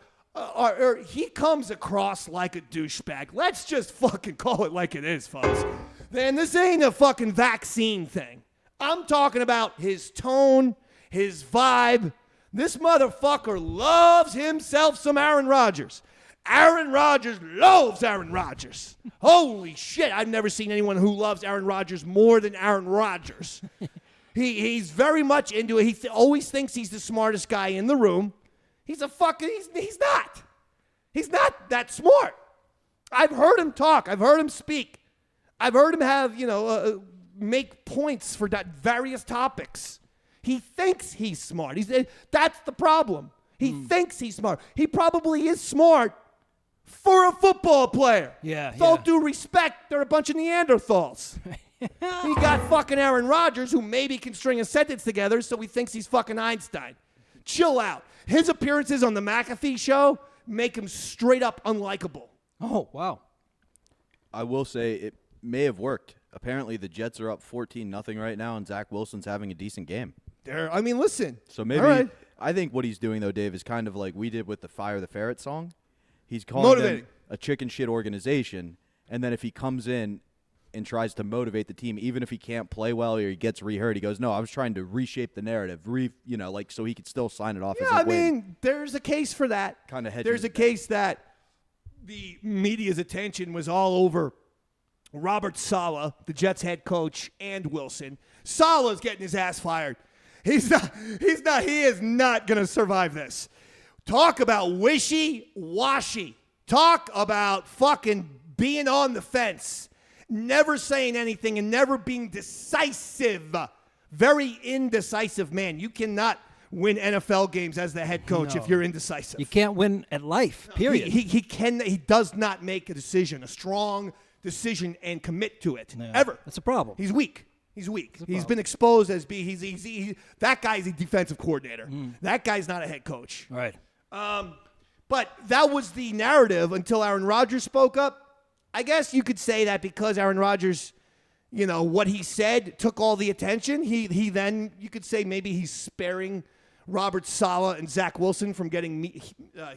he comes across like a douchebag. Let's just fucking call it like it is, folks. Then this ain't a fucking vaccine thing. I'm talking about his tone, his vibe. This motherfucker loves himself some Aaron Rodgers. Aaron Rodgers loves Aaron Rodgers. Holy shit, I've never seen anyone who loves Aaron Rodgers more than Aaron Rodgers. He's very much into it. He always thinks he's the smartest guy in the room. He's not. He's not that smart. I've heard him talk. I've heard him speak. I've heard him have, make points for various topics. He thinks he's smart. That's the problem. He thinks he's smart. He probably is smart for a football player. Yeah. With all due respect, they're a bunch of Neanderthals. He got fucking Aaron Rodgers, who maybe can string a sentence together, so he thinks he's fucking Einstein. Chill out. His appearances on the McAfee show make him straight up unlikable. Oh, wow. I will say it may have worked. Apparently, the Jets are up 14-0 right now, and Zach Wilson's having a decent game. Listen. So maybe right. I think what he's doing, though, Dave, is kind of like we did with the Fire the Ferret song. He's calling them a chicken shit organization, and then if he comes in and tries to motivate the team, even if he can't play well or he gets reheard, he goes, no, I was trying to reshape the narrative, so he could still sign it off as a win. There's a case for that. Kind of hedging. There's a case that the media's attention was all over Robert Saleh, the Jets head coach, and Wilson. Saleh's getting his ass fired. He is not going to survive this. Talk about wishy-washy. Talk about fucking being on the fence. Never saying anything and never being decisive. Very indecisive man. You cannot win NFL games as the head coach if you're indecisive. You can't win at life, period. He does not make a strong decision, and commit to it. No, ever. That's a problem. He's weak. He's been exposed as that guy's a defensive coordinator. That guy's not a head coach. Right. But that was the narrative until Aaron Rodgers spoke up. I guess you could say that because Aaron Rodgers, what he said took all the attention. He then, you could say maybe he's sparing Robert Saleh and Zach Wilson from getting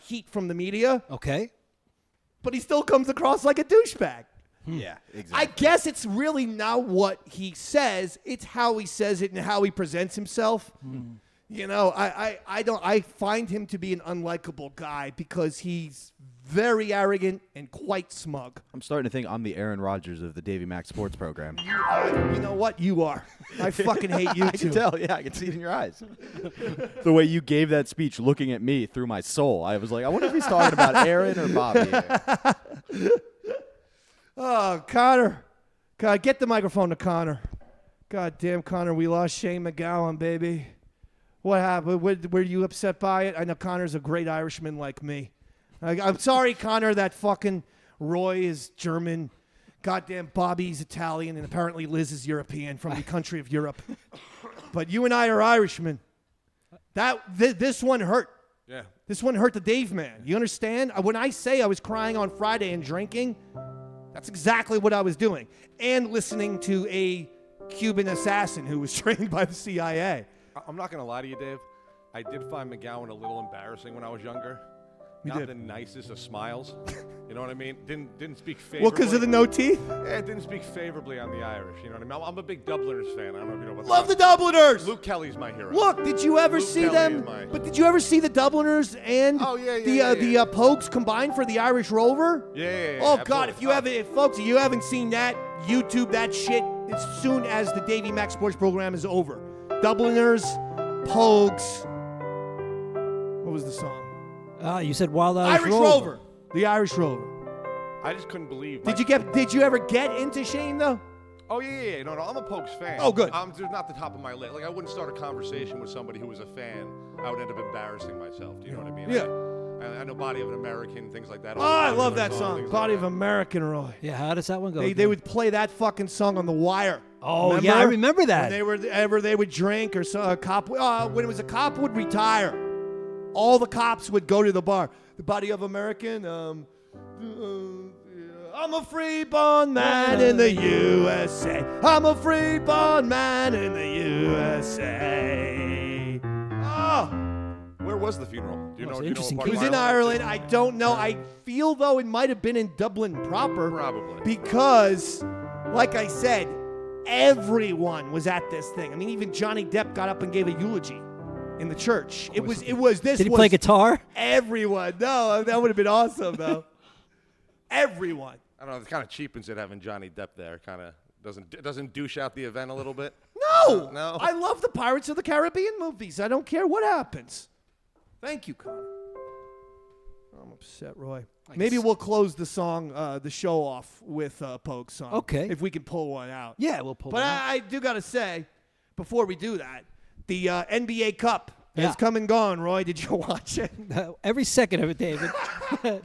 heat from the media. Okay. But he still comes across like a douchebag. Yeah, exactly. I guess it's really not what he says. It's how he says it and how he presents himself. I find him to be an unlikable guy because he's very arrogant and quite smug. I'm starting to think I'm the Aaron Rodgers of the Davey Mac Sports Program. You know what? You are. I fucking hate you too. I can tell. Yeah, I can see it in your eyes. The way you gave that speech looking at me through my soul, I was like, I wonder if he's talking about Aaron or Bobby here. Oh, Connor. God, get the microphone to Connor. God damn, Connor, we lost Shane MacGowan, baby. What happened? Were you upset by it? I know Connor's a great Irishman like me. I'm sorry, Connor, that fucking Roy is German. Goddamn Bobby's Italian, and apparently Liz is European from the country of Europe. But you and I are Irishmen. This one hurt. Yeah. This one hurt the Dave man. You understand? When I say I was crying on Friday and drinking, that's exactly what I was doing. And listening to a Cuban assassin who was trained by the CIA. I'm not going to lie to you, Dave. I did find MacGowan a little embarrassing when I was younger. You Not did. the nicest of smiles. You know what I mean? Didn't speak favorably. Well, because of the no teeth? Yeah, it didn't speak favorably on the Irish. You know what I mean? I'm a big Dubliners fan. I don't know if you know about Love the that. Dubliners! Luke Kelly's my hero. Look, did you ever Luke see Kelly them? is my- But did you ever see the Dubliners and the Pogues combined for the Irish Rover? Yeah. Oh God! absolutely. If you haven't seen that, YouTube that shit as soon as the Davey Mac Sports Program is over. Dubliners, Pogues. What was the song? You said Wild Irish Rover. The Irish Rover. I just couldn't believe. Did you ever get into Shane though? Oh yeah. No, I'm a Pogues fan. Oh, good. There's not the top of my list. Like I wouldn't start a conversation with somebody who was a fan. I would end up embarrassing myself. Do you know what I mean? Yeah. I know Body of an American, things like that. Oh, I love that song. Body of American, Roy. Yeah, how does that one go? They would play that fucking song on The Wire. Oh, yeah, I remember that. When they would drink or so a cop. When it was a cop would retire, all the cops would go to the bar. The Body of American. I'm a free-born man in the USA. I'm a free-born man in the USA. Oh. Where was the funeral? Do you know? interesting what It part was of in Ireland? Ireland. I don't know. I feel, though, it might have been in Dublin proper. Probably. Because, like I said, everyone was at this thing. I mean, even Johnny Depp got up and gave a eulogy in the church. It was this. Did he play guitar? Everyone. No, that would have been awesome though. Everyone. I don't know. It kind of cheapens it having Johnny Depp there. Kind of doesn't douche out the event a little bit. No. No. I love the Pirates of the Caribbean movies. I don't care what happens. Thank you, Connor. I'm upset, Roy. Maybe we'll close the song, the show off with Pogues song. Okay. If we can pull one out. Yeah, we'll pull But one out. I do got to say, before we do that, the NBA Cup Yeah. has come and gone, Roy. Did you watch it? Every second of it, David.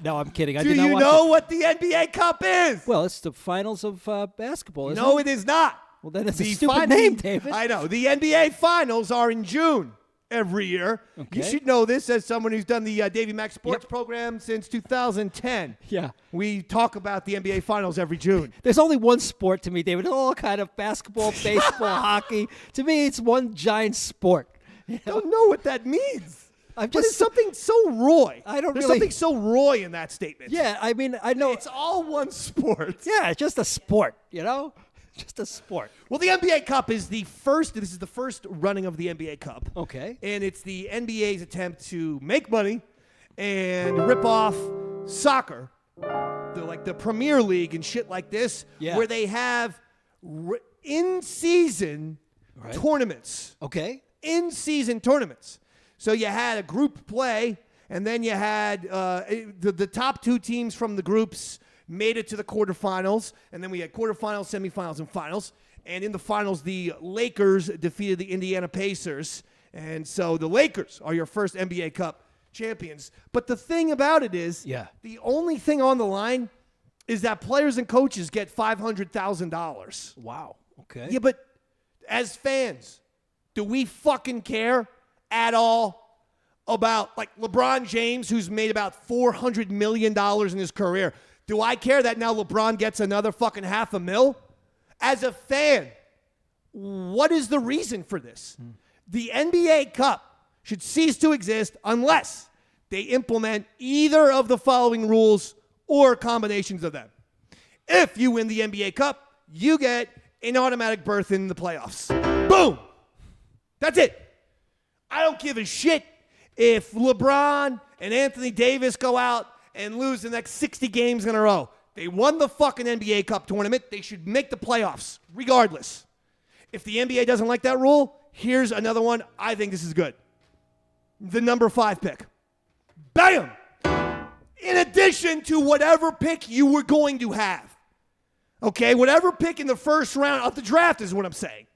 No, I'm kidding. I Do did not you watch know it. what the NBA Cup is? Well, it's the finals of basketball, isn't No, it? it is not. Well, then it's The a stupid name, David. I know. The NBA Finals are in June every year. Okay. You should know this as someone who's done the Davey Mac Sports Program since 2010. Yeah. We talk about the NBA Finals every June. There's only one sport to me, David. It's all kind of basketball, baseball, hockey. To me, it's one giant sport. You know? Don't know what that means. I'm But just it's something so Roy. I don't There's really- something so Roy in that statement. Yeah, I mean, I know. It's all one sport. Yeah, it's just a sport, you know? Just a sport. Well, the NBA Cup is the first. This is the first running of the NBA Cup. Okay. And it's the NBA's attempt to make money and rip off soccer, the Premier League and shit like this, Yeah. where they have in-season Right. tournaments. Okay. In-season tournaments. So you had a group play, and then you had the top two teams from the groups made it to the quarterfinals, and then we had quarterfinals, semifinals, and finals. And in the finals, the Lakers defeated the Indiana Pacers. And so the Lakers are your first NBA Cup champions. But the thing about it is, Yeah. the only thing on the line is that players and coaches get $500,000. Wow. Okay. Yeah, but as fans, do we fucking care at all about, like, LeBron James, who's made about $400 million in his career? Do I care that now LeBron gets another fucking $500,000? As a fan, what is the reason for this? The NBA Cup should cease to exist unless they implement either of the following rules or combinations of them. If you win the NBA Cup, you get an automatic berth in the playoffs. Boom! That's it. I don't give a shit if LeBron and Anthony Davis go out and lose the next 60 games in a row. They won the fucking NBA Cup tournament. They should make the playoffs, regardless. If the NBA doesn't like that rule, here's another one. I think this is good. The number 5 pick. Bam! In addition to whatever pick you were going to have. Okay? Whatever pick in the first round of the draft is what I'm saying.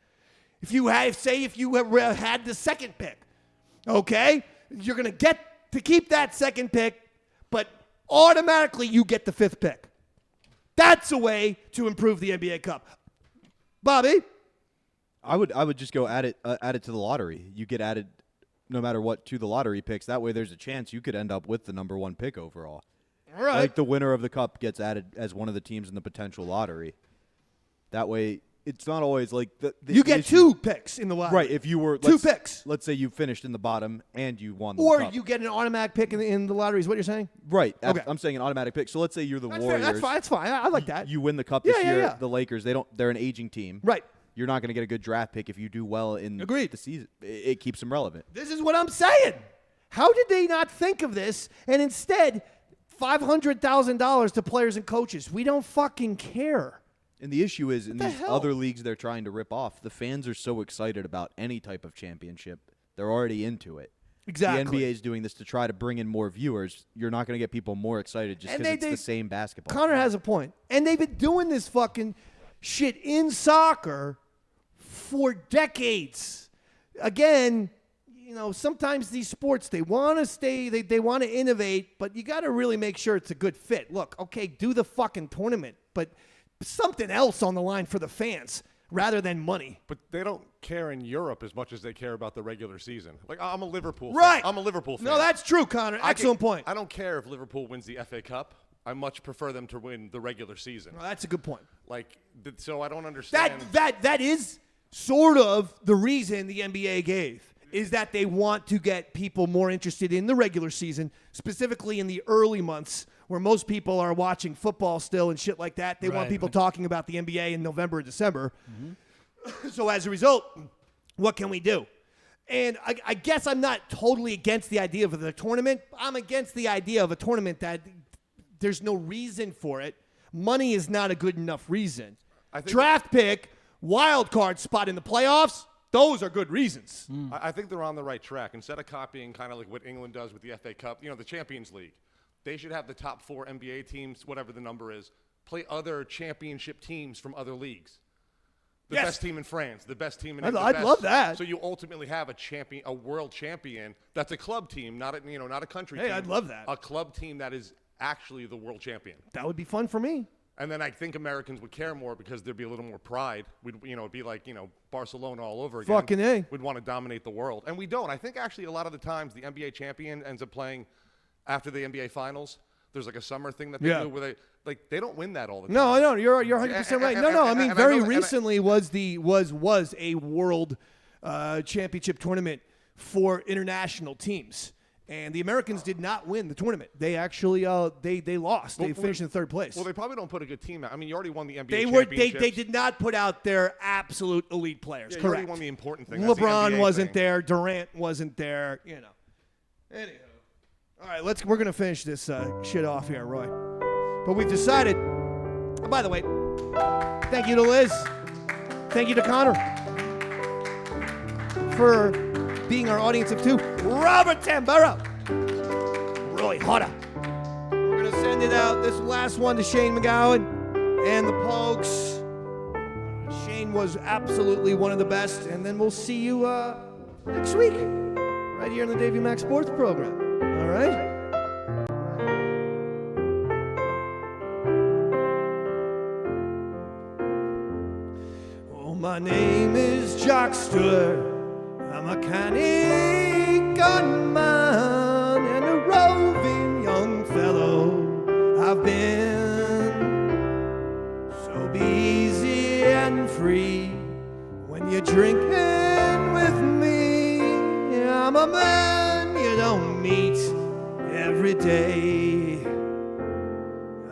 If you had the second pick, okay? You're going to get to keep that second pick, but automatically you get the 5th pick. That's a way to improve the NBA Cup. Bobby? I would just go add it to the lottery. You get added no matter what to the lottery picks. That way there's a chance you could end up with the number 1 pick overall. All right. Like the winner of the cup gets added as one of the teams in the potential lottery. That way it's not always like the you get issue. 2 picks in the lottery. Right, if you were 2 picks. Let's say you finished in the bottom and you won the Or cup. you get an automatic pick in the lottery is what you're saying? Right. Okay. I'm saying an automatic pick. So let's say you're the That's fair. Warriors. That's fine. I like that. You win the cup this Yeah, yeah, year. yeah. The Lakers, they're an aging team. Right. You're not going to get a good draft pick if you do well in Agreed. the season. It keeps them relevant. This is what I'm saying. How did they not think of this and instead $500,000 to players and coaches? We don't fucking care. And the issue is in the these hell? other leagues they're trying to rip off, the fans are so excited about any type of championship. They're already into it. Exactly. The NBA is doing this to try to bring in more viewers. You're not going to get people more excited just And because it's they- the same basketball. Connor has a point. And they've been doing this fucking shit in soccer for decades. Again, you know, sometimes these sports, they want to stay, they want to innovate, but you got to really make sure it's a good fit. Look, okay, do the fucking tournament, but something else on the line for the fans rather than money. But they don't care in Europe as much as they care about the regular season. Like, I'm a Liverpool Right. fan. I'm a Liverpool fan. No, that's true, Connor. Excellent point. I don't care if Liverpool wins the FA Cup. I much prefer them to win the regular season. Well, that's a good point. Like, so I don't understand. That is sort of the reason the NBA gave, is that they want to get people more interested in the regular season, specifically in the early months where most people are watching football still and shit like that. They want people talking about the NBA in November and December. So as a result, what can we do? And I guess I'm not totally against the idea of the tournament. I'm against the idea of a tournament that there's no reason for it. Money is not a good enough reason. Draft pick, wild card spot in the playoffs, those are good reasons. I think they're on the right track. Instead of copying kind of like what England does with the FA Cup, the Champions League, they should have the top 4 NBA teams, whatever the number is, play other championship teams from other leagues. The best team in France, the best team in England. I'd love that. So you ultimately have a world champion that's a club team, not a country team. Hey, I'd love that. A club team that is actually the world champion. That would be fun for me. And then I think Americans would care more because there'd be a little more pride. It'd be like, Barcelona all over again. Fucking A. We'd want to dominate the world. And we don't. I think actually a lot of the times the NBA champion ends up playing after the NBA finals. There's like a summer thing that they do where they don't win that all the time. No, I know. You're 100% right. No. I mean, very recently was a world championship tournament for international teams. And the Americans did not win the tournament. They actually they lost. They finished in third place. Well, they probably don't put a good team out. I mean, you already won the NBA championships. They did not put out their absolute elite players. Yeah, correct. You already won the important thing. LeBron wasn't there. there. Durant wasn't there. Anyhow. All right, we're gonna finish this shit off here, Roy. But we've decided. Oh, by the way, thank you to Liz. Thank you to Connor for being our audience of 2. Robert Tamburro, Roy Harter. We're gonna send it out. This last one to Shane MacGowan and the Pogues. Shane was absolutely one of the best, and then we'll see you next week, right here on the Davey Mac Sports Program. All right? Oh, my name is Jockster. I'm a canny gunman and a roving young fellow. I've been so be easy and free when you're drinking with me. I'm a man you don't meet every day.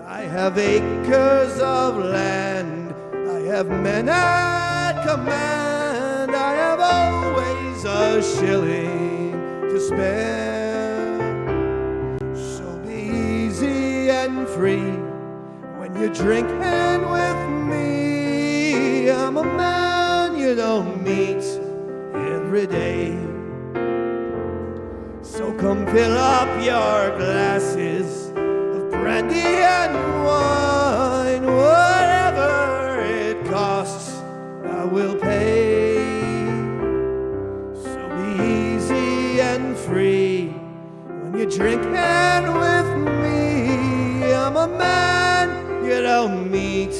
I have acres of land, I have men at command, I have always a shilling to spare. So be easy and free when you're drinking with me. I'm a man you don't meet every day. So come fill up your glasses of brandy and wine. Whatever it costs, I will pay. So be easy and free when you're drinking with me. I'm a man you don't meet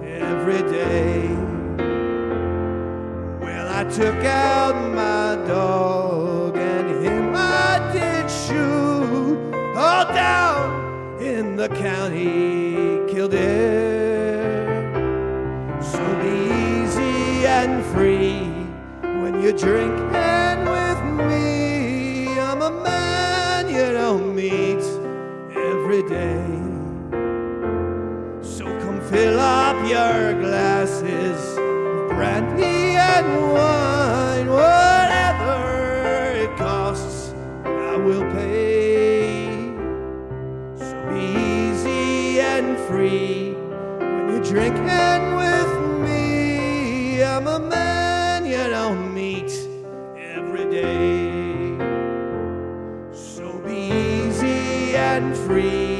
every day. Well, I took out my dog and him I did shoot all down in the county Kildare. So be easy and free when you're drinking with me. I'm a man you don't meet every day. So come fill up your glasses of brandy and wine. Whatever it costs, I will pay. So be easy and free when you're drinking with me. I'm a man you don't meet every day. So be easy and free